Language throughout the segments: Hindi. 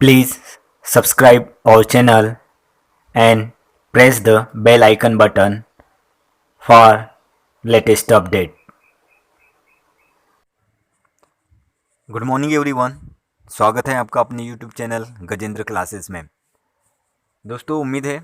Please subscribe our channel and press the bell icon button for latest update. Good morning everyone. स्वागत है आपका अपने यूट्यूब चैनल गजेंद्र क्लासेस में। दोस्तों, उम्मीद है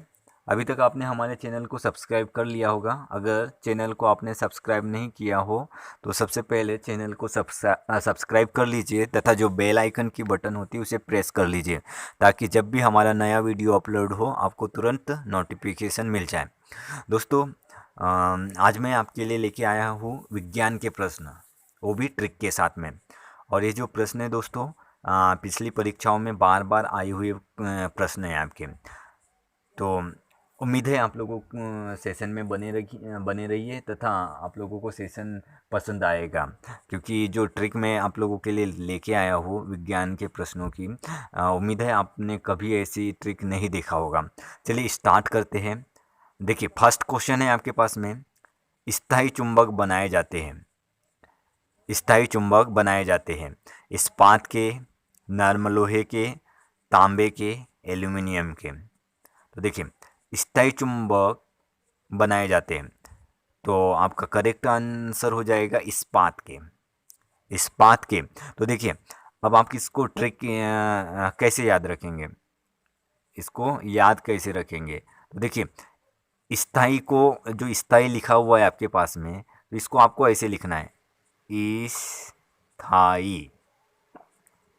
अभी तक आपने हमारे चैनल को सब्सक्राइब कर लिया होगा। अगर चैनल को आपने सब्सक्राइब नहीं किया हो तो सबसे पहले चैनल को सब्सक्राइब कर लीजिए तथा जो बेल आइकन की बटन होती है उसे प्रेस कर लीजिए ताकि जब भी हमारा नया वीडियो अपलोड हो आपको तुरंत नोटिफिकेशन मिल जाए। दोस्तों, आज मैं आपके लिए लेके आया हूँ विज्ञान के प्रश्न, वो भी ट्रिक के साथ में। और ये जो प्रश्न है दोस्तों, पिछली परीक्षाओं में बार बार आए हुए प्रश्न हैं आपके। तो उम्मीद है आप लोगों को सेशन में बने रहिए तथा आप लोगों को सेशन पसंद आएगा, क्योंकि जो ट्रिक मैं आप लोगों के लिए लेके आया हूँ विज्ञान के प्रश्नों की, उम्मीद है आपने कभी ऐसी ट्रिक नहीं देखा होगा। चलिए स्टार्ट करते हैं। देखिए, फर्स्ट क्वेश्चन है आपके पास में, स्थायी चुंबक बनाए जाते हैं। स्थायी चुंबक बनाए जाते हैं इस्पात के, नर्म लोहे के, तांबे के, एल्यूमिनियम के। तो देखिए, स्थायी चुंबक बनाए जाते हैं तो आपका करेक्ट आंसर हो जाएगा इस्पात के। इस्पात के। तो देखिए, अब आप इसको ट्रिक कैसे याद रखेंगे, इसको याद कैसे रखेंगे? तो देखिए, स्थायी को, जो स्थायी लिखा हुआ है आपके पास में, तो इसको आपको ऐसे लिखना है, स्थायी।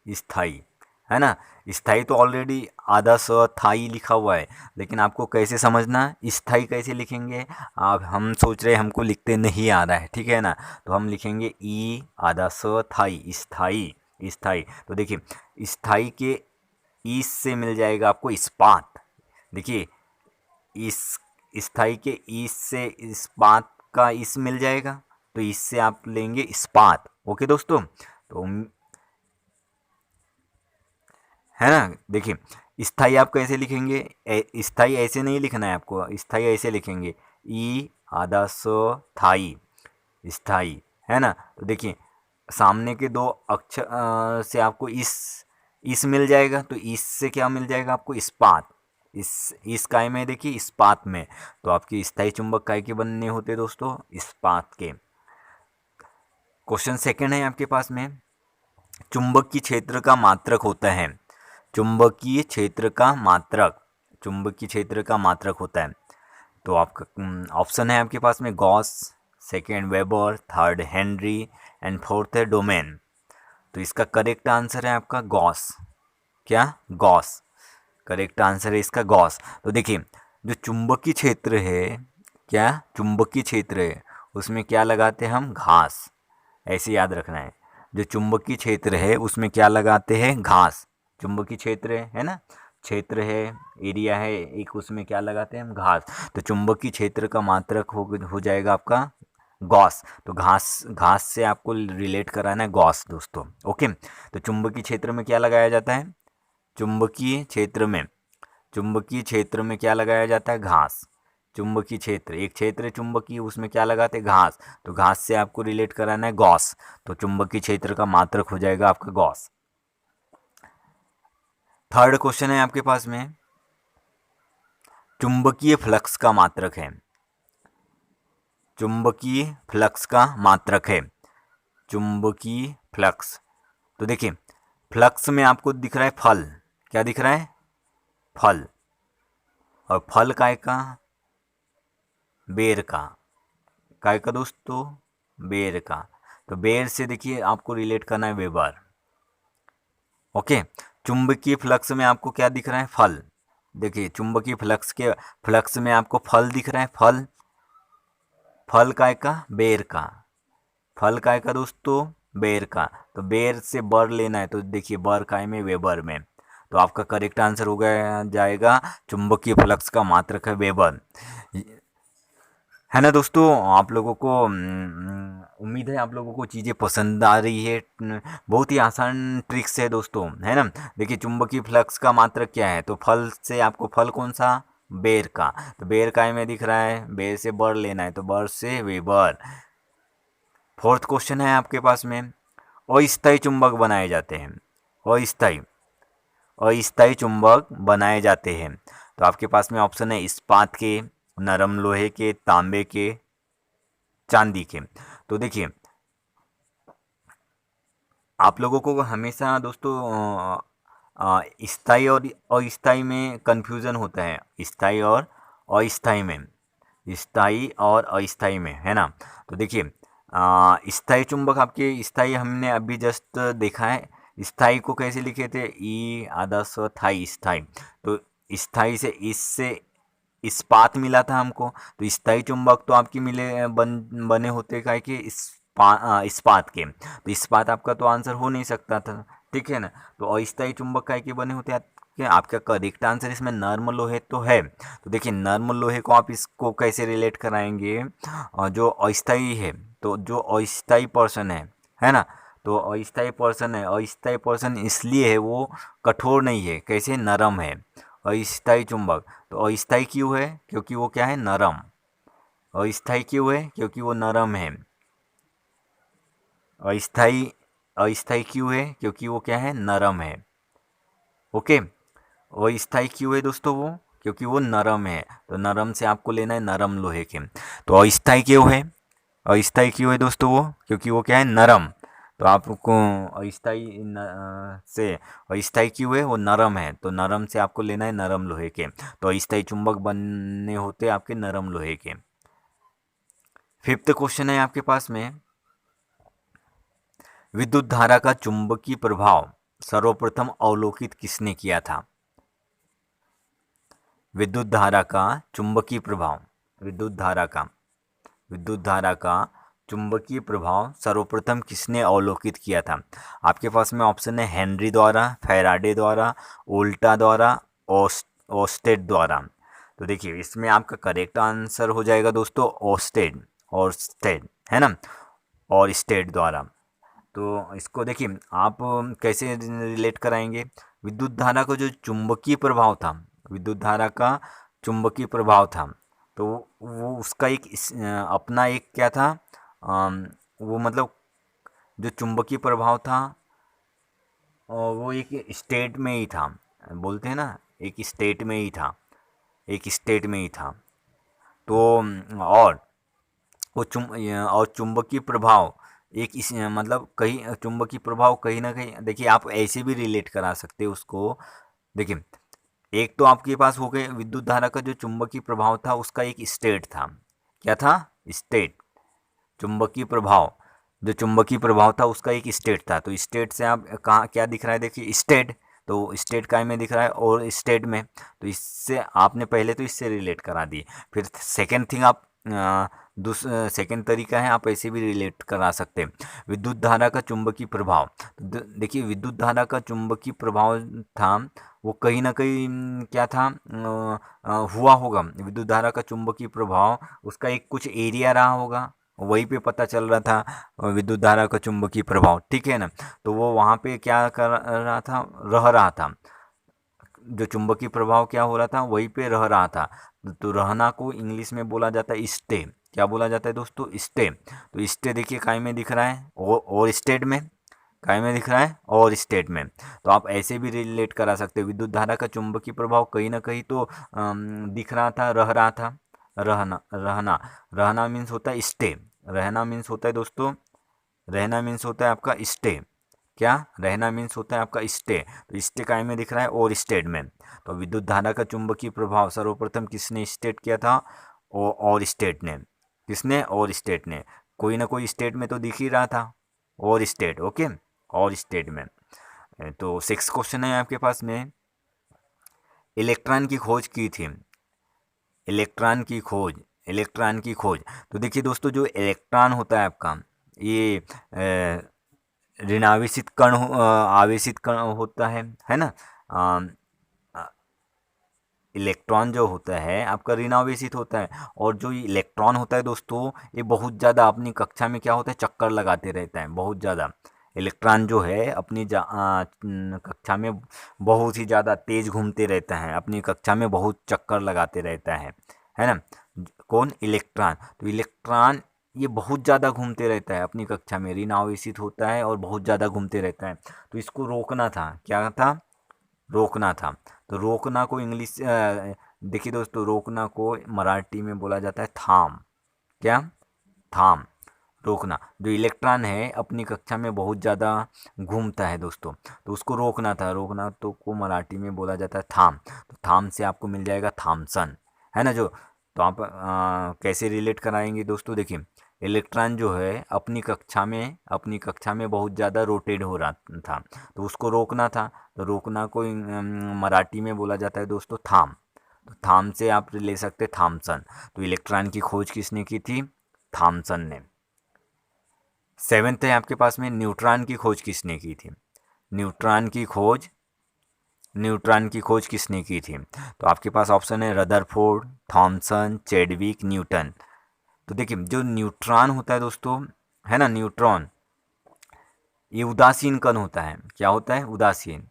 स्थायी है ना। स्थायी तो ऑलरेडी आधा स थाई लिखा हुआ है, लेकिन आपको कैसे समझना, स्थायी कैसे लिखेंगे? आप हम सोच रहे हैं हमको लिखते नहीं आ रहा है, ठीक है ना, तो हम लिखेंगे ई आधा स थाई, स्थायी। स्थायी। तो देखिए, स्थायी के ई से मिल जाएगा आपको इस्पात। देखिए, इस स्थायी के ई से इस्पात का इस मिल जाएगा, तो इससे आप लेंगे इस्पात। ओके दोस्तों, तो है ना। देखिए, स्थाई आप कैसे लिखेंगे? स्थाई ऐसे नहीं लिखना है आपको, स्थाई ऐसे लिखेंगे, ई आधा सो थाई, स्थाई, है ना। तो देखिए, सामने के दो अक्षर से आपको इस मिल जाएगा, तो इस से क्या मिल जाएगा आपको? इस्पात। इस काय में देखिए, इस्पात में, तो आपकी स्थायी चुंबक काय के बनने होते दोस्तों? इस्पात के। क्वेश्चन सेकंड है आपके पास में, चुंबकीय क्षेत्र का मात्रक होता है। चुंबकीय क्षेत्र का मात्रक, चुंबकीय क्षेत्र का मात्रक होता है। तो आपका ऑप्शन है आपके पास में Gauss, second weber, third Henry and fourth है डोमेन। तो इसका करेक्ट आंसर है आपका गॉस। क्या? गॉस। करेक्ट आंसर है इसका गॉस। तो देखिए, जो चुंबकीय क्षेत्र है, क्या चुंबकीय क्षेत्र है, उसमें क्या लगाते हैं हम? घास। ऐसे याद रखना है, जो चुंबकीय क्षेत्र है उसमें क्या लगाते हैं? घास। चुंबकीय क्षेत्र है ना, क्षेत्र है, एरिया है एक, उसमें क्या लगाते हैं हम? घास। तो चुंबकीय क्षेत्र का मात्रक हो जाएगा आपका गॉस। तो घास, घास से आपको रिलेट कराना है गॉस दोस्तों। ओके, तो चुंबकीय क्षेत्र में क्या लगाया जाता है? चुंबकीय क्षेत्र में, चुंबकीय क्षेत्र में क्या लगाया जाता है? घास। चुंबकीय क्षेत्र, एक क्षेत्र चुंबकीय, उसमें क्या लगाते हैं? घास। तो घास से आपको रिलेट कराना है गॉस, तो चुंबकीय क्षेत्र का मात्रक हो जाएगा आपका गॉस। थर्ड क्वेश्चन है आपके पास में, चुंबकीय फ्लक्स का मात्रक है। चुंबकीय फ्लक्स का मात्रक है, चुंबकीय फ्लक्स। तो देखिए, फ्लक्स में आपको दिख रहा है फल, क्या दिख रहा है? फल। और फल काय का? बेर का। काय का दोस्तों? बेर का। तो बेर से देखिए आपको रिलेट करना है वेबर। ओके, चुंबकीय फ्लक्स में आपको क्या दिख रहा है? फल। देखिए, चुंबकीय फ्लक्स के, फ्लक्स में आपको फल दिख रहा है, फल। फल काय का? बेर का। फल काय का दोस्तों? बेर का। तो बेर से बर लेना है, तो देखिए बर काय में? वेबर में। तो आपका करेक्ट आंसर हो गया जाएगा, चुंबकीय फ्लक्स का मात्रक है वेबर। है ना दोस्तों, आप लोगों को उम्मीद है आप लोगों को चीज़ें पसंद आ रही है। बहुत ही आसान ट्रिक्स है दोस्तों, है ना। देखिए, चुंबकीय फ्लक्स का मात्रक क्या है? तो फल से आपको, फल कौन सा? बेर का। तो बेर काय में दिख रहा है, बेर से बर लेना है, तो बर से वेबर। फोर्थ क्वेश्चन है आपके पास में, अस्थायी चुंबक बनाए जाते हैं। अस्थायी, अस्थायी चुंबक बनाए जाते हैं? तो आपके पास में ऑप्शन है इस्पात के, नरम लोहे के, तांबे के, चांदी के। तो देखिए, आप लोगों को हमेशा दोस्तों स्थायी और अस्थायी में कंफ्यूजन होता है, स्थायी और अस्थायी में, स्थायी और अस्थायी में, है ना। तो देखिए, स्थायी चुंबक आपके, स्थायी हमने अभी जस्ट देखा है, स्थायी को कैसे लिखे थे, ई आधा स थाई, स्थायी। तो स्थायी से इससे इस्पात मिला था हमको, तो स्थायी चुंबक तो आपकी बने होते का कि इस्पात के, तो इस्पात आपका तो आंसर हो नहीं सकता था, ठीक है ना। तो अस्थायी चुंबक काय के बने होते हैं आपका करेक्ट आंसर इसमें नर्म लोहे तो है। तो देखिए, नर्म लोहे को आप इसको कैसे रिलेट कराएंगे, जो अस्थायी है, तो जो अस्थायी पर्सन है ना, तो अस्थायी पर्सन है, अस्थायी पर्सन इसलिए है, वो कठोर नहीं है, कैसे, नरम है, अस्थायी चुंबक। तो अस्थायी क्यों है, क्योंकि वो क्या है, नरम। अस्थायी क्यों है, क्योंकि वो नरम है। अस्थायी अस्थायी क्यों है, क्योंकि वो क्या है, नरम है। ओके, अस्थायी क्यों है दोस्तों वो, क्योंकि वो नरम है। तो नरम से आपको लेना है नरम लोहे के। तो अस्थायी क्यों है, अस्थायी क्यों है दोस्तों वो, क्योंकि वो क्या है, नरम। तो आपको से अस्थायी क्यों है, वो नरम है, तो नरम से आपको लेना है नरम लोहे के। तो अस्थायी चुंबक बनने होते आपके नरम लोहे के। फिफ्थ क्वेश्चन है आपके पास में, विद्युत धारा का चुंबकीय प्रभाव सर्वप्रथम अवलोकित किसने किया था? विद्युत धारा का चुंबकीय प्रभाव, विद्युत धारा का चुंबकीय प्रभाव सर्वप्रथम किसने अवलोकित किया था? आपके पास में ऑप्शन है हेनरी द्वारा, फैराडे द्वारा, वोल्टा द्वारा, ओस्टेड द्वारा। तो देखिए, इसमें आपका करेक्ट आंसर हो जाएगा दोस्तों ओस्टेड, है ना, और स्टेट द्वारा। तो इसको देखिए, आप कैसे रिलेट कराएंगे, विद्युत धारा का जो चुंबकीय प्रभाव था, विद्युत धारा का चुंबकीय प्रभाव था, तो वो उसका एक अपना एक क्या था, वो मतलब जो चुंबकीय प्रभाव था, वो एक स्टेट में ही था, बोलते हैं ना, एक स्टेट में ही था, एक स्टेट में ही था। तो और वो और चुंबकीय प्रभाव एक इस मतलब कहीं चुंबकीय प्रभाव कहीं ना कहीं, देखिए आप ऐसे भी रिलेट करा सकते हो उसको। देखिए, एक तो आपके पास हो गए विद्युत धारा का जो चुंबकीय प्रभाव था, उसका एक स्टेट था, क्या था, स्टेट। चुंबकीय प्रभाव, जो चुंबकीय प्रभाव था उसका एक स्टेट था। तो स्टेट से आप कहाँ क्या दिख रहा है, देखिए स्टेट, तो स्टेट काय में दिख रहा है, और स्टेट में। तो इससे आपने पहले तो इससे रिलेट करा दी। फिर सेकेंड थिंग आप सेकेंड तरीका है, आप ऐसे भी रिलेट करा सकते हैं, विद्युत धारा का चुंबकीय प्रभाव। तो देखिए, विद्युत धारा का चुंबकीय प्रभाव था, वो कहीं ना कहीं क्या था, हुआ होगा, विद्युत धारा का चुंबकीय प्रभाव उसका एक कुछ एरिया रहा होगा, वहीं पे पता चल रहा था विद्युत धारा का चुंबकीय प्रभाव, ठीक है ना। तो वो वहाँ पे क्या कर रहा था, रह रहा था, जो चुंबकीय प्रभाव क्या हो रहा था, वहीं पे रह रहा था। तो रहना को इंग्लिश में बोला जाता है स्टे। क्या बोला जाता है दोस्तों, स्टे। तो स्टे देखिए काय में दिख रहा है, और स्टेट में, काय में दिख रहा है, और स्टेट में। तो आप ऐसे भी रिलेट करा सकते हो, विद्युत धारा का चुंबकीय प्रभाव कहीं ना कहीं तो दिख रहा था, रह रहा था, रहना रहना रहना मीन्स होता है स्टे, रहना मीन्स होता है दोस्तों, रहना मीन्स होता है आपका स्टे, क्या, रहना मीन्स होता है आपका स्टे। तो स्टे काय में दिख रहा है, और स्टेट में। तो विद्युत धारा का चुंबकीय प्रभाव सर्वप्रथम किसने स्टेट किया था, और स्टेट ने, किसने, और स्टेट ने, कोई ना कोई स्टेट में तो दिख ही रहा था, और स्टेट, ओके, और स्टेट में। तो सिक्स क्वेश्चन है आपके पास में, इलेक्ट्रॉन की खोज की थी, इलेक्ट्रॉन की खोज, इलेक्ट्रॉन की खोज। तो देखिए दोस्तों, जो इलेक्ट्रॉन होता है आपका, ये ऋणावेशित आवेशित कण होता है ना। इलेक्ट्रॉन जो होता है आपका ऋणावेशित होता है, और जो ये इलेक्ट्रॉन होता है दोस्तों, ये बहुत ज़्यादा अपनी कक्षा में क्या होता है, चक्कर लगाते रहता है, बहुत ज़्यादा। इलेक्ट्रॉन जो है अपनी कक्षा में बहुत ही ज़्यादा तेज घूमते रहता है, अपनी कक्षा में बहुत चक्कर लगाते रहता है ना। कौन, इलेक्ट्रॉन। तो इलेक्ट्रॉन ये बहुत ज़्यादा घूमते रहता है अपनी कक्षा में, ऋण आवेशित होता है और बहुत ज़्यादा घूमते रहता है। तो इसको रोकना था, क्या था, रोकना था। तो रोकना को इंग्लिश देखिए दोस्तों, रोकना को मराठी में बोला जाता है थाम। क्या? थाम। रोकना। जो इलेक्ट्रॉन है अपनी कक्षा में बहुत ज़्यादा घूमता है दोस्तों, तो उसको रोकना था। रोकना तो को मराठी में बोला जाता है थाम। तो थाम से आपको मिल जाएगा थामसन, है ना जो। तो आप कैसे रिलेट कराएंगे दोस्तों? देखिए, इलेक्ट्रॉन जो है अपनी कक्षा में बहुत ज़्यादा रोटेट हो रहा था, तो उसको रोकना था। तो रोकना को मराठी में बोला जाता है दोस्तों थाम। तो थाम से आप ले सकते थामसन। तो इलेक्ट्रॉन की खोज किसने की थी? थॉमसन ने। सेवेंथ है आपके पास में, न्यूट्रॉन की खोज किसने की थी? न्यूट्रॉन की खोज किसने की थी? तो आपके पास ऑप्शन है रदरफोर्ड, थॉमसन, चैडविक, न्यूटन। तो देखिए, जो न्यूट्रॉन होता है दोस्तों, है ना, न्यूट्रॉन ये उदासीन कण होता है। क्या होता है? उदासीन।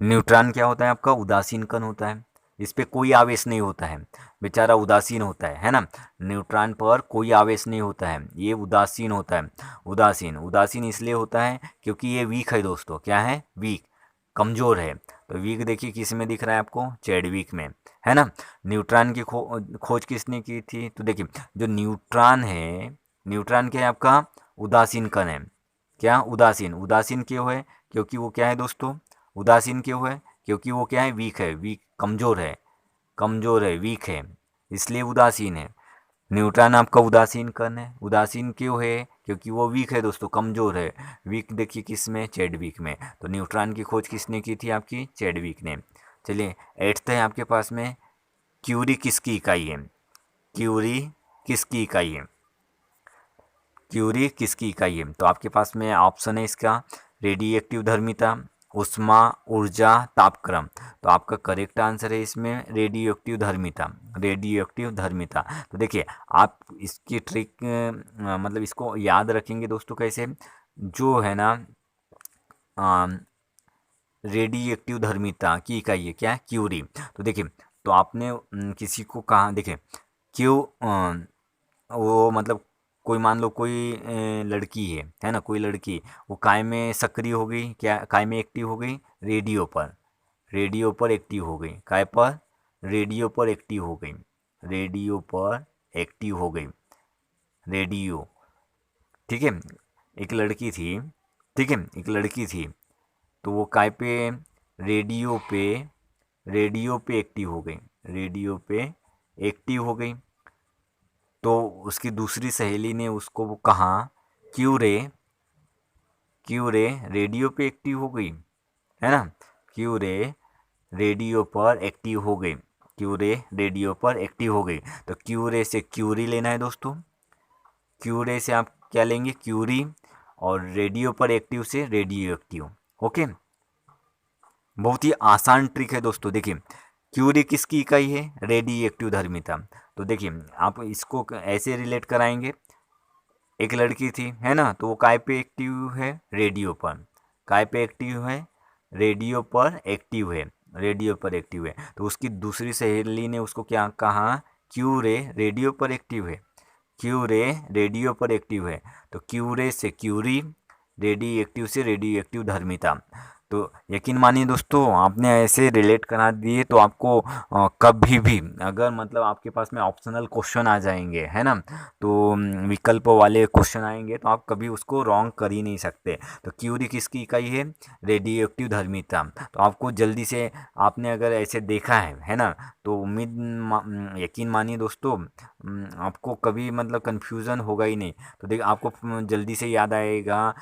न्यूट्रॉन क्या होता है आपका? उदासीन कण होता है। इस पे कोई आवेश नहीं होता है, बेचारा उदासीन होता है ना। न्यूट्रॉन पर कोई आवेश नहीं होता है, ये उदासीन होता है। उदासीन उदासीन इसलिए होता है क्योंकि ये वीक है दोस्तों। क्या है? वीक, कमज़ोर है। तो वीक देखिए किस में दिख रहा है आपको? चैडविक में, है ना। न्यूट्रॉन की खोज किसने की थी? तो देखिए, जो न्यूट्रॉन है, न्यूट्रॉन क्या है आपका? उदासीन कण है। क्या? उदासीन। उदासीन क्यों है? क्योंकि वो क्या है दोस्तों? उदासीन क्यों है? क्योंकि वो क्या है? वीक है। वीक, कमज़ोर है। कमज़ोर है, वीक है, इसलिए उदासीन है। न्यूट्रॉन आपका उदासीन कण है। उदासीन क्यों है? क्योंकि वो वीक है दोस्तों, कमज़ोर है। वीक देखिए किस में? चैडविक में। तो न्यूट्रॉन की खोज किसने की थी आपकी? चैडविक ने। चलिए, एट्थ है आपके पास में, क्यूरी किसकी इकाई है? क्यूरी किसकी इकाई है? क्यूरी किसकी इकाई है? तो आपके पास में ऑप्शन है इसका, रेडिएक्टिव धर्मिता, ऊष्मा, ऊर्जा, तापक्रम। तो आपका करेक्ट आंसर है इसमें रेडियोएक्टिव धर्मिता। रेडियोएक्टिव धर्मिता। तो देखिए, आप इसकी ट्रिक मतलब इसको याद रखेंगे दोस्तों कैसे? जो है ना, रेडिएक्टिव धर्मिता की इकाई है क्या? क्यूरी। तो देखिए, तो आपने किसी को कहा, देखिए क्यों वो मतलब कोई मान लो कोई लड़की है ना, कोई लड़की, वो काय में सक्रिय हो गई? क्या काय में एक्टिव हो गई? रेडियो पर। रेडियो पर एक्टिव हो गई। काय पर? रेडियो पर एक्टिव हो गई। रेडियो पर एक्टिव हो गई। रेडियो, ठीक है। एक लड़की थी, ठीक है, एक लड़की थी, तो वो काय पे? रेडियो पे। रेडियो पे एक्टिव हो गई। रेडियो पे एक्टिव हो गई। तो उसकी दूसरी सहेली ने उसको वो कहा, क्यों रे? क्यों रे रेडियो पे एक्टिव हो गई, है ना। क्यों रे रेडियो पर एक्टिव हो गई। क्यों रे रेडियो पर एक्टिव हो गई। तो क्यों रे से क्यूरी लेना है दोस्तों। क्यों रे से आप क्या लेंगे? क्यूरी। और रेडियो पर एक्टिव से रेडियो एक्टिव। ओके, बहुत ही आसान ट्रिक है दोस्तों। देखिए, क्यूरी किसकी इकाई है? रेडियो एक्टिव धर्मिता। तो देखिए, आप इसको ऐसे रिलेट कराएंगे, एक लड़की थी, है ना, तो वो काय पे एक्टिव है? रेडियो पर। काय पे एक्टिव है? रेडियो पर एक्टिव है। रेडियो पर एक्टिव है। तो उसकी दूसरी सहेली ने उसको क्या कहा? क्यों रे रेडियो पर एक्टिव है। क्यों रे रेडियो पर एक्टिव है। तो क्यों रे से क्यूरी, रेडियो एक्टिव से रेडियो एक्टिव धर्मिता। तो यकीन मानिए दोस्तों, आपने ऐसे रिलेट करा दिए तो आपको कभी भी अगर मतलब आपके पास में ऑप्शनल क्वेश्चन आ जाएंगे, है ना, तो विकल्प वाले क्वेश्चन आएंगे तो आप कभी उसको रॉन्ग कर ही नहीं सकते। तो क्यूरी किसकी इकाई है? रेडियो एक्टिव धर्मिता। तो आपको जल्दी से, आपने अगर ऐसे देखा है ना, तो यकीन मानिए दोस्तों, आपको कभी मतलब कन्फ्यूज़न होगा ही नहीं। तो देख, आपको जल्दी से याद आएगा,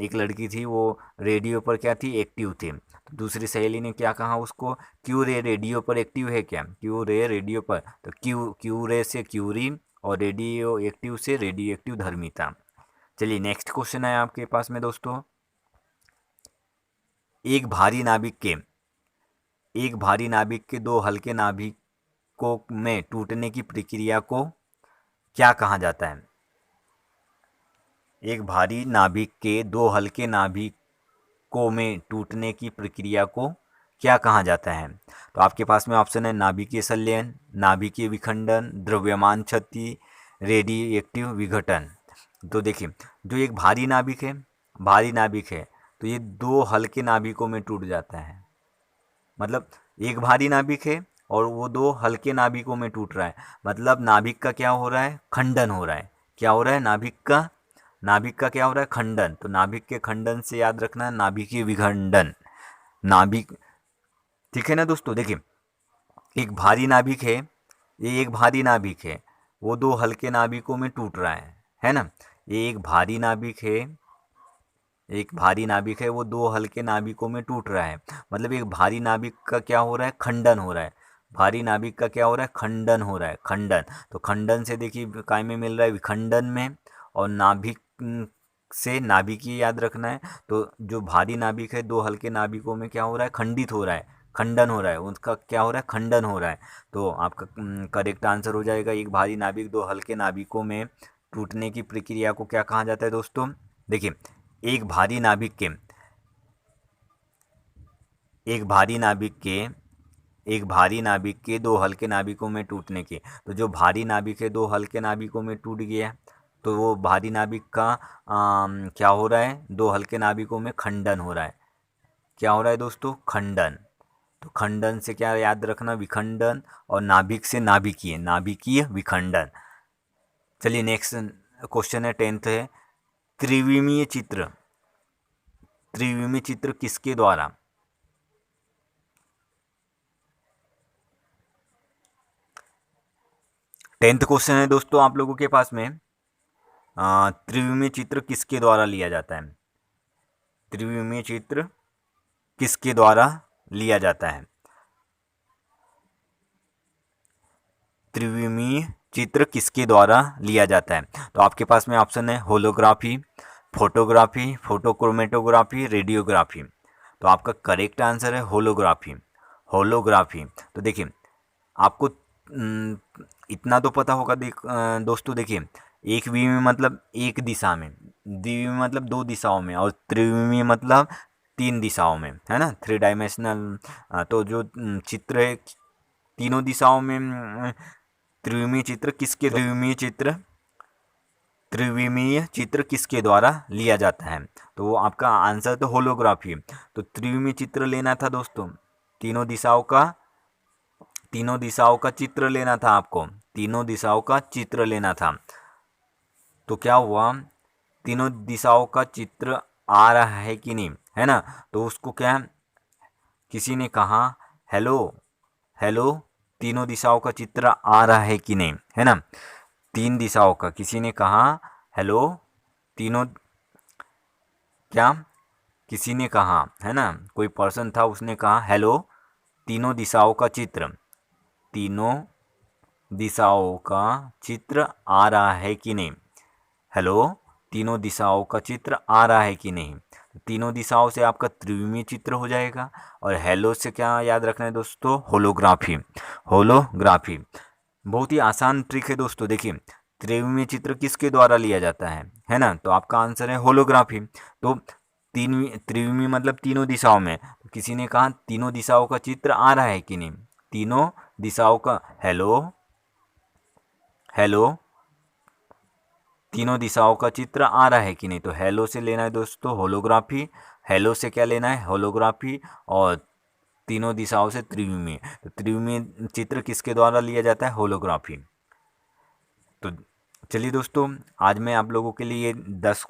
एक लड़की थी, वो रेडियो पर क्या थी? एक्टिव थी। तो दूसरी सहेली ने क्या कहा उसको? क्यों रे रेडियो पर एक्टिव है क्या? क्यों रे रेडियो पर। तो क्यू क्यों रे से क्यूरी, और रेडियो एक्टिव से रेडियो एक्टिव धर्मिता। चलिए, नेक्स्ट क्वेश्चन है आपके पास में दोस्तों, एक भारी नाभिक के दो हल्के नाभिकों में टूटने की प्रक्रिया को क्या कहा जाता है? एक भारी नाभिक के दो हल्के नाभिकों में टूटने की प्रक्रिया को क्या कहा जाता है? तो आपके पास में ऑप्शन है, नाभिकीय संलयन, नाभिकीय विखंडन, द्रव्यमान क्षति, रेडिएक्टिव विघटन। तो देखिए, जो एक भारी नाभिक है, भारी नाभिक है, तो ये दो हल्के नाभिकों में टूट जाता है। मतलब एक भारी नाभिक है और वो दो हल्के नाभिकों में टूट रहा है, मतलब नाभिक का क्या हो रहा है, खंडन हो रहा है। क्या हो रहा है, नाभिक का क्या हो रहा है, खंडन। तो नाभिक के खंडन से याद रखना है नाभिकीय विखंडन। नाभिक, ठीक है ना दोस्तों। देखिए एक भारी नाभिक है, ये एक भारी नाभिक है, वो दो हल्के नाभिकों में टूट रहा है ना। ये एक भारी नाभिक है, एक भारी नाभिक है, वो दो हल्के नाभिकों में टूट रहा है। मतलब एक भारी नाभिक का क्या हो रहा है, खंडन हो रहा है। भारी नाभिक का क्या हो रहा है, खंडन हो रहा है, खंडन। तो खंडन से देखिए काय में मिल रहा है, विखंडन में। और नाभिक से नाभिकीय याद रखना है। तो जो भारी नाभिक है दो हल्के नाभिकों में क्या हो रहा है, खंडित हो रहा है, खंडन हो रहा है, उसका क्या हो रहा है, खंडन हो रहा है। तो आपका करेक्ट आंसर हो जाएगा, एक भारी नाभिक दो हल्के नाभिकों में टूटने की प्रक्रिया को क्या कहा जाता है दोस्तों। देखिए एक भारी नाभिक के दो हल्के नाभिकों में टूटने के, तो जो भारी नाभिक है दो हल्के नाभिकों में टूट गया, तो वो भारी नाभिक का क्या हो रहा है, दो हल्के नाभिकों में खंडन हो रहा है। क्या हो रहा है दोस्तों, खंडन। तो खंडन से क्या याद रखना, विखंडन। और नाभिक से नाभिकीय विखंडन। चलिए नेक्स्ट क्वेश्चन है, 10th है, त्रिविमीय चित्र किसके द्वारा, 10th क्वेश्चन है दोस्तों आप लोगों के पास में। त्रिविमीय चित्र किसके द्वारा लिया जाता है, त्रिविमीय चित्र किसके द्वारा लिया जाता है, त्रिविमीय चित्र किसके द्वारा लिया जाता है। तो आपके पास में ऑप्शन है होलोग्राफी, फोटोग्राफी, फोटोक्रोमेटोग्राफी, रेडियोग्राफी। तो आपका करेक्ट आंसर है होलोग्राफी। तो देखिए आपको इतना तो पता होगा दोस्तों। देखिए एक विमीय मतलब एक दिशा में, द्विविमीय मतलब दो दिशाओं में, और त्रिविमीय मतलब तीन दिशाओं में, है ना, 3 डायमेंशनल। तो जो चित्र है तीनों दिशाओं में, त्रिविमीय चित्र किसके द्वारा लिया जाता है। तो वो आपका आंसर तो होलोग्राफी। तो त्रिविमीय चित्र लेना था दोस्तों, तीनों दिशाओं का चित्र लेना था आपको, तीनों दिशाओं का चित्र लेना था। तो क्या हुआ, तीनों दिशाओं का चित्र आ रहा है कि नहीं, है ना। तो उसको क्या, किसी ने कहा हेलो तीनों दिशाओं का चित्र आ रहा है कि नहीं, है ना। तीन दिशाओं का, किसी ने कहा हेलो तीनों, क्या किसी ने कहा, है ना, कोई पर्सन था, उसने कहा हेलो तीनों दिशाओं का चित्र आ रहा है कि नहीं, हेलो तीनों दिशाओं का चित्र आ रहा है कि नहीं। तीनों दिशाओं से आपका त्रिविमीय चित्र हो जाएगा। और हेलो से क्या याद रखना है दोस्तों, होलोग्राफी। बहुत ही आसान ट्रिक है दोस्तों। देखिए त्रिविमीय चित्र किसके द्वारा लिया जाता है ना। तो आपका आंसर है होलोग्राफी। तो त्रिविमीय मतलब तीनों दिशाओं में। तो किसी ने कहा तीनों दिशाओं का चित्र आ रहा है कि नहीं, तीनों दिशाओं का, हेलो तीनों दिशाओं का चित्र आ रहा है कि नहीं। तो हेलो से लेना है दोस्तों होलोग्राफी, हेलो से क्या लेना है, होलोग्राफी। और तीनों दिशाओं से त्रिविमीय, तो त्रिविमीय चित्र किसके द्वारा लिया जाता है, होलोग्राफी। तो चलिए दोस्तों, आज मैं आप लोगों के लिए 10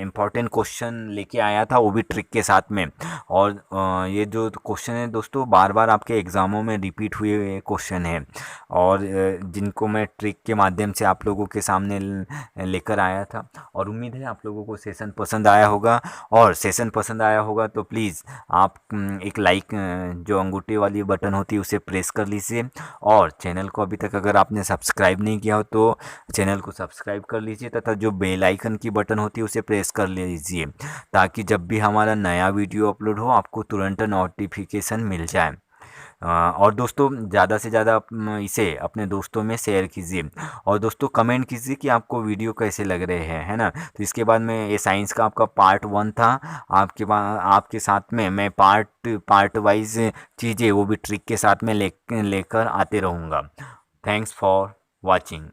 इम्पॉर्टेंट क्वेश्चन लेके आया था, वो भी ट्रिक के साथ में। और ये जो क्वेश्चन है दोस्तों बार बार आपके एग्ज़ामों में रिपीट हुए क्वेश्चन है, और जिनको मैं ट्रिक के माध्यम से आप लोगों के सामने लेकर आया था। और उम्मीद है आप लोगों को सेशन पसंद आया होगा। और सेशन पसंद आया होगा तो प्लीज़ आप एक लाइक, जो अंगूठे वाली बटन होती है उसे प्रेस कर लीजिए। और चैनल को अभी तक अगर आपने सब्सक्राइब नहीं किया हो तो चैनल को सब्सक्राइब कर लीजिए, तथा जो बेल आइकन की बटन होती है उसे प्रेस कर लीजिए, ताकि जब भी हमारा नया वीडियो अपलोड हो आपको तुरंत नोटिफिकेशन मिल जाए। और दोस्तों ज़्यादा से ज़्यादा इसे अपने दोस्तों में शेयर कीजिए। और दोस्तों कमेंट कीजिए कि आपको वीडियो कैसे लग रहे हैं, है ना। तो इसके बाद में ये साइंस का आपका पार्ट 1 था, आपके साथ में मैं पार्ट वाइज चीज़ें वो भी ट्रिक के साथ में लेकर आते रहूँगा। Thanks for watching.